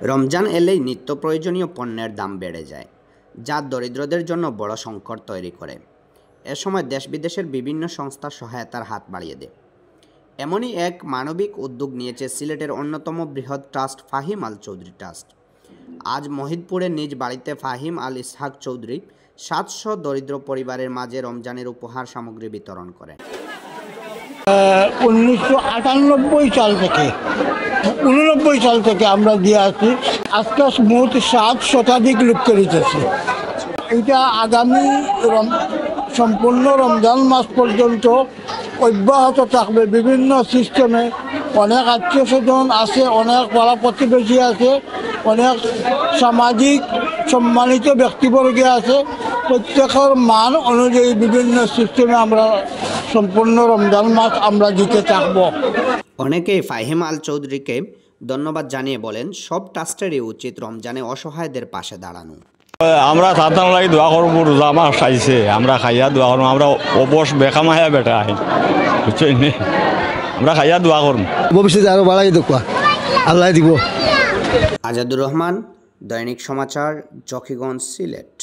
রমজান এলেই নিত্য প্রয়োজনীয় পণ্যের দাম বেড়ে যায়, যা দরিদ্রদের জন্য বড় সংকট তৈরি করে। এ সময় দেশ বিদেশের বিভিন্ন সংস্থা সহায়তার হাত বাড়িয়ে দেয়। এমনই এক মানবিক উদ্যোগ নিয়েছে সিলেটের অন্যতম বৃহৎ ট্রাস্ট ফাহিম আল চৌধুরী ট্রাস্ট। আজ মহিদপুরে নিজ বাড়িতে ফাহিম আল ইসহাক চৌধুরী 700 দরিদ্র পরিবারের মাঝে রমজানের উপহার সামগ্রী বিতরণ করেন। 1998 সাল থেকে আমরা দিয়ে আছি। আজকে মোট 7 শতাধিক লোককে দিতেছি। এটা আগামী সম্পূর্ণ রমজান মাস পর্যন্ত অব্যাহত থাকবে। বিভিন্ন সিস্টেমে অনেক আত্মীয় স্বজন আছে, অনেক পাড়া প্রতিবেশী আছে, অনেক সামাজিক সম্মানিত ব্যক্তিবর্গে আছে। প্রত্যেকের মান অনুযায়ী বিভিন্ন সিস্টেমে আমরা সম্পূর্ণ রমজান মাস আমরা দিতে থাকব। অনেকেই ফাহিম আল চৌধুরীকে ধন্যবাদ জানিয়ে বলেন, সব ট্রাস্টেরই উচিত রমজানে অসহায়দের পাশে দাঁড়ানো। আমরা তাতার লাগি দোয়া করবো, রোজা মাস খাইছে, আমরা খাইয়া দোয়া করবো। আমরা অবশ বেকামাইয়া বেটা বুঝছেন, আমরা খাইয়া দোয়া করবো। ভবিষ্যতে আরো বাড়াই দেখবা, আল্লাহ দিব। আজাদুর রহমান, দৈনিক সমাচার, জকিগঞ্জ, সিলেট।